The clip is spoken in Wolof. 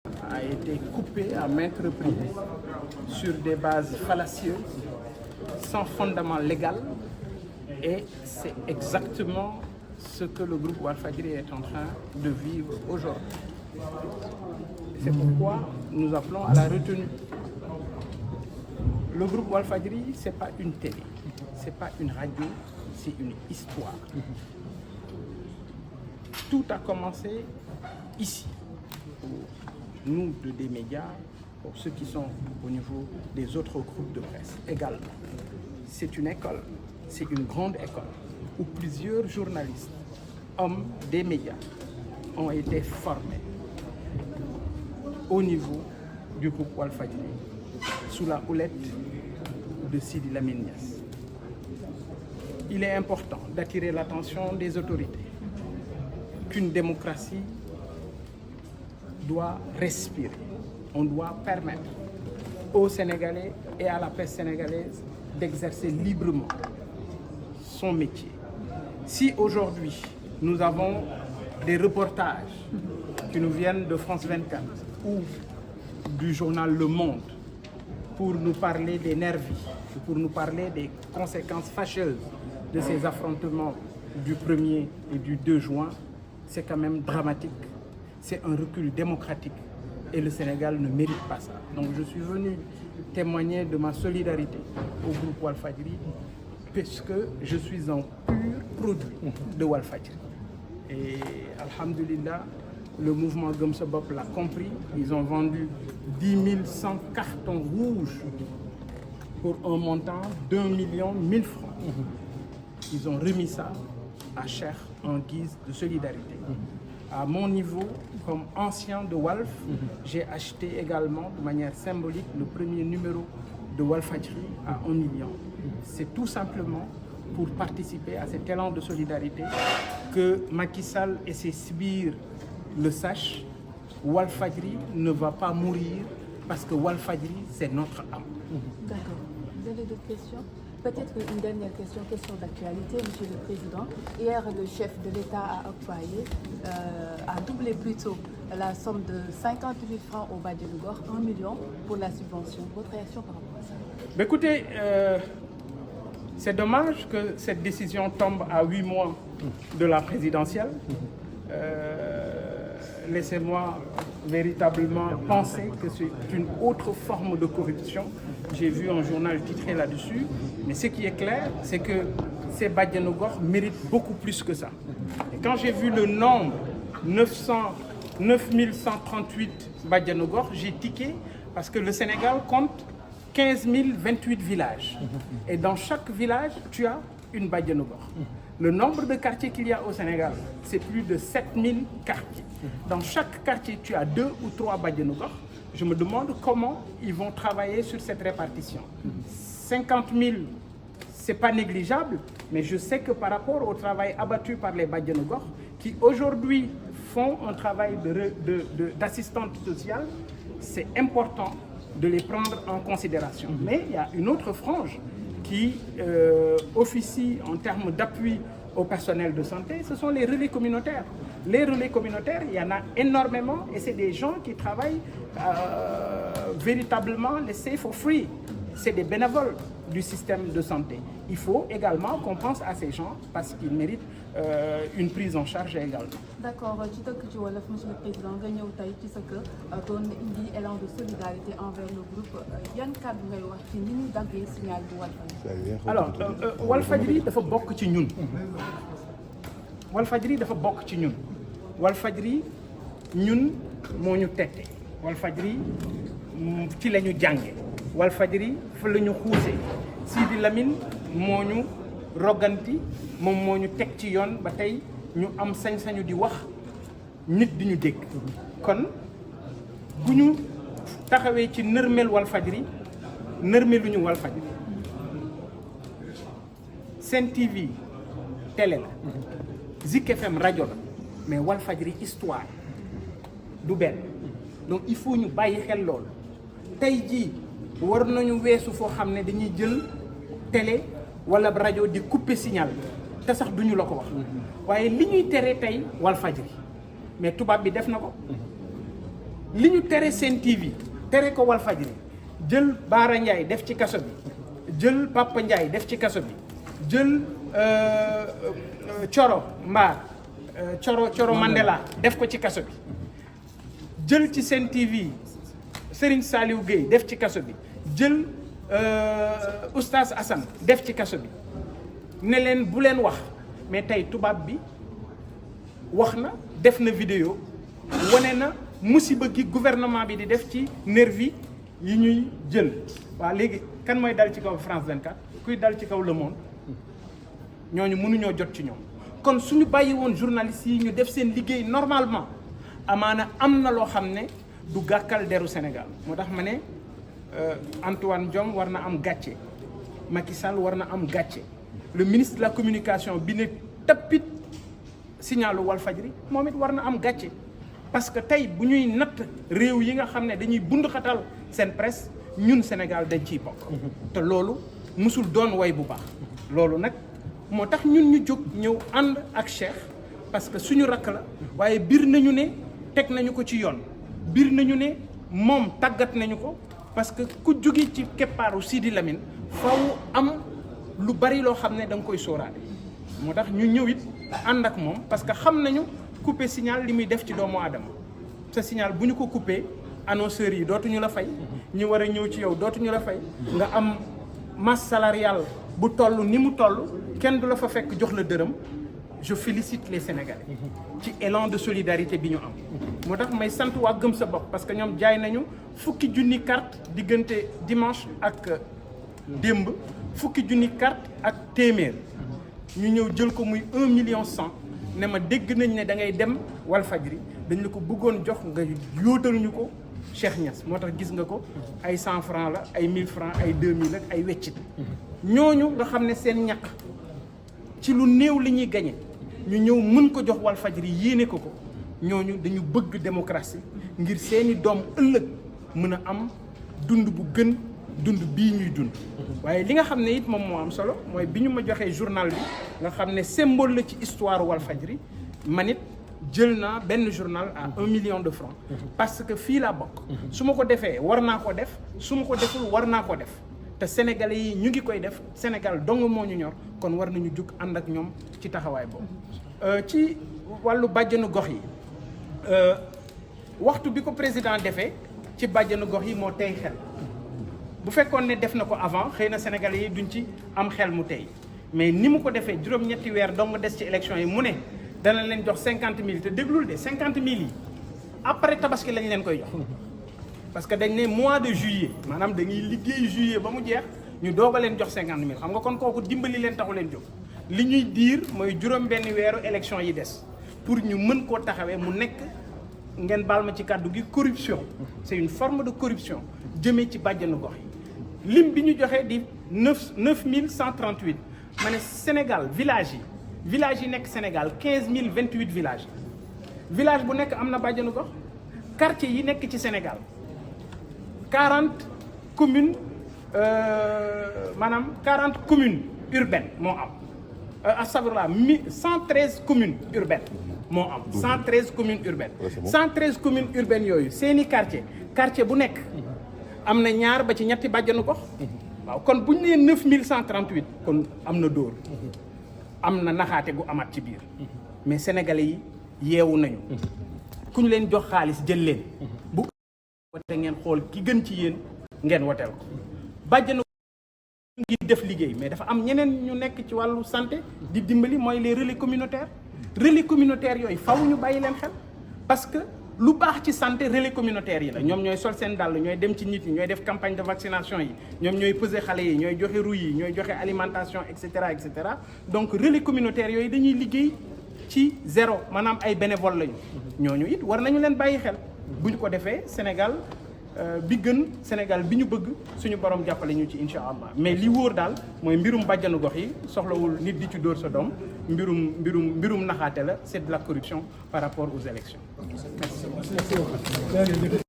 a été coupé à maintes reprises sur des bases fallacieuses, sans fondement légal, et c'est exactement ce que le groupe Walfadjri est en train de vivre aujourd'hui. C'est pourquoi nous appelons à la retenue. Le groupe Walfadjri, ce n'est pas une télé, ce n'est pas une radio, c'est une histoire. Tout a commencé ici, pour nous des médias, pour ceux qui sont au niveau des autres groupes de presse également. C'est une école, c'est une grande école où plusieurs journalistes, hommes des médias, ont été formés au niveau du groupe Walfadjri, sous la houlette de Sidi Lamine Niasse. Il est important d'attirer l'attention des autorités qu'une démocratie doit respirer. On doit permettre aux Sénégalais et à la presse sénégalaise d'exercer librement son métier. Si aujourd'hui nous avons des reportages qui nous viennent de France 24 ou du journal Le Monde pour nous parler des nervis, pour nous parler des conséquences fâcheuses de ces affrontements du 1er et du 2 juin, c'est quand même dramatique. C'est un recul démocratique et le Sénégal ne mérite pas ça. Donc je suis venu témoigner de ma solidarité au groupe Walfadjri puisque je suis un pur produit de Walfadjri. Et alhamdulillah, le mouvement Gëm Sa Bopp l'a compris. Ils ont vendu 10 100 cartons rouges pour un montant d'1 million 1000 francs. Ils ont remis ça à Cheikh en guise de solidarité. À mon niveau, comme ancien de Walf, j'ai acheté également de manière symbolique le premier numéro de Walfadjri à 1 million. C'est tout simplement pour participer à cet élan de solidarité que Macky Sall et ses sbires le sachent. Walfadjri ne va pas mourir parce que Walfadjri, c'est notre âme. D'accord. Vous avez d'autres questions? Peut-être une dernière question d'actualité, Monsieur le Président. Hier, le chef de l'État a octroyé, a doublé plutôt la somme de 50 000 francs au Badiane Ngor, 1 million pour la subvention. Votre réaction par rapport à ça? Mais écoutez, c'est dommage que cette décision tombe à 8 mois de la présidentielle. Laissez-moi véritablement penser que c'est une autre forme de corruption. J'ai vu un journal titré là-dessus, mais ce qui est clair, c'est que ces Badiane Ngor méritent beaucoup plus que ça. Et quand j'ai vu le nombre, 9138 Badiane Ngor, j'ai tiqué parce que le Sénégal compte 15 028 villages. Et dans chaque village, tu as une Badiane Ngor. Le nombre de quartiers qu'il y a au Sénégal, c'est plus de 7000 quartiers. Dans chaque quartier, tu as 2 ou 3 Badiane Ngor. Je me demande comment ils vont travailler sur cette répartition. 50 000, ce n'est pas négligeable, mais je sais que par rapport au travail abattu par les Badiane Ngor, qui aujourd'hui font un travail d'assistante sociale, c'est important de les prendre en considération. Mais il y a une autre frange qui officie en termes d'appui au personnel de santé, ce sont les relais communautaires. Les relais communautaires, il y en a énormément et c'est des gens qui travaillent véritablement laissés for free. C'est des bénévoles du système de santé. Il faut également qu'on pense à ces gens parce qu'ils méritent une prise en charge également. D'accord. ci tënk ci wolof, Monsieur le Président, nga ñëw tey ci sa kër doon indi élan de solidarité envers le groupe. Yan kàddu ngay wax ci ni ñu daggee signal bu Walfadjri? Alors Walfadjri dafa bokk ci ñun. Walfadjri dafa bokk ci ñun. Walfadjri ñun moo ñu tette. Walfadjri ci la ñu jànge. Walfadjri fa la ñu xuuse. Sidi Lamine moo ñu roganti moom moo ñu teg ci yoon ba tey ñu am sañ-sañu di wax nit di ñu dégg. kon bu ñu taxawee ci nërmel Walfadjri nërmeluñu Walfadjri. Sen TV télé la. Zik FM rajo la mais Walfadjri histoire du benn donc il faut ñu bàyyi xel loolu tey jii war nañu weesu foo xam ne dañuy jël télé wala rajo di couper signal te sax duñu la ko wax waaye li ñuy tere tey Walfadjri mais tubaab bi def na ko li ñu tere Sen TV tere ko Walfadjri jël Baara Ndiaye def ci kaso bi jël Papa Ndiaye def ci kaso bi jël Coro Mbaar Coro Mandela def ko ci kaso bi jël ci Sen TV Serigne Saliou Gueye def ci kaso bi jël Oustaz Assane def ci kaso bi ne leen bu leen wax mais tey tubaab bi wax na def na vidéo wane na musiba gi gouvernement bi di def ci nervi yi ñuy jël. waaw léegi kan mooy dal ci kaw France 24 kuy dal ci kaw Le Monde ñooñu mënuñoo jot ci ñoom kon suñu bàyyi woon journalistes yi ñu def seen liggéey normalement amaana am na loo xam ne du gàkkal deru Sénégal moo tax ma ne Antoine Diome war na am gàcce Macky Sall war na am gàcce le ministre de la communication bi ne tappit signalu Walfadjri moom it war na am gàcce parce que tey bu ñuy natt réew yi nga xam ne dañuy bunduxatal seen presse ñun Sénégal dañ ciy bokk te loolu musul doon way bu baax loolu nag moo tax ñun ñu jóg ñëw ànd ak Cheikh parce que suñu rakk la waaye biir nañu ne teg nañu ko ci yoon biir nañu ne moom tàggat nañu ko parce que ku jóge ci keppaaru Sidi Lamine faw am lu bari loo xam ne da nga koy sóoraale moo tax ñu ñëw it ànd ak moom parce que xam nañu couper signal li muy def ci doomu aadama sa signal bu ñu ko couper annonceurs yi dootuñu la fay ñi war a ñëw ci yow dootuñu la fay nga am masse salariale bu toll ni mu toll kenn du la fa fekk jox la dërëm je félicite les Sénégalais ci élan de solidarité bi ñu am moo tax may sant waa Gëm sa bopp parce que ñoom jaay nañu fukki junni carte diggante dimanche ak démb fukki junni carte ak téeméer ñu ñëw jël ko muy 1 million 100 ne ma dégg nañ ne da ngay dem Walfadjri dañ la ko bëggoon jox nga yóotaluñu ko Cheikh Niass moo tax gis nga ko ay 100 francs la ay 1000 francs ay 2000 ak ay weccit ñooñu nga xam ne seen ñaq ci lu néew li ñuy gañe ñu ñëw mën ko jox Walfadjri yéene ko ko ñooñu dañu bëgg démocratie ngir seeni doom ëllëg mën a am dund bu gën dund bii ñuy dund waaye li nga xam ne it moom moo am solo mooy bi ñu ma joxee journal bi nga xam ne symbole la ci histoire Walfadjri man it jël naa benn journal à 1 million de francs parce que fii laa bokk su ma ko defee war naa ko def su ma ko deful war naa ko def te sénégalais yi ñu ngi koy def Sénégal dong moo ñu ñor kon war nañu jug ànd ak ñoom ci taxawaay boobu ci wàllu bàjjanu gox yi waxtu bi ko président defee ci bàjjanu gox yi moo tey xel bu fekkoon ne def na ko avant xëy na sénégalais yi duñ ci am xel mu tey mais ni mu ko defee juróom-ñetti weer dong des ci élection yi mu ne dana leen jox 50 000 te déglul de 50 000 yi après tabaski lañ leen koy jox parce que dañ ne mois de juillet maanaam dañuy liggéey juillet ba mu jeex ñu doog a leen jox 50 000 xam nga kon kooku dimbali leen taxu leen jóg li ñuy diir mooy juróom-benn weeru élection yi des pour ñu mën koo taxawee mu nekk ngeen baal ma ci kàddu gi corruption c'est une forme de corruption jëmee ci bàjjanu gox yi lim bi ñu joxee di 9138 ma ne Sénégal village yi nekk Sénégal 15028 villages village bu nekk am na bàjjanu gox quartier yi nekk ci Sénégal 40 communes maanaam 40 communes urbaines moo am astafurlah 113 communes urbaines moo am 113 communes urbaines 113 communes urbaines yooyu seeni quartier bu nekk am na ñaar ba ci ñetti bàjjanu gox waaw kon bu ñu nee 9138 kon am na dóor am na naxaate gu amaat ci biir mais sénégalais yi yeewu nañu ku ñu leen jox xaalis jël leen bu wote ngeen xool ki gën ci yéen ngeen woteel ko bàjjanu ngi def liggéey mais dafa am ñeneen ñu nekk ci wàllu santé di dimbali mooy les relais communautaires yooyu faw ñu bàyyi leen xel parce que lu baax ci santé relais communautaires yi la ñoom ñooy sol seen dàll ñooy dem ci nit ñi ñooy def campagne de vaccination yi ñoom ñooy peser xale yi ñooy joxe rouille yi ñooy joxe alimentation et cetera donc relais communautaires yooyu dañuy liggéey ci zéro maanaam ay bénévole lañu ñooñu it war nañu leen bàyyi xel bu ñu ko defee Sénégal bi gën Sénégal bi ñu bëgg suñu borom jàppale ñu ci incha allah mais li wóor daal mooy mbirum bàjjanu gox yi soxlawul nit di ci dóor sa doom mbirum naxaate la c'est de la corruption par rapport aux élections. Merci.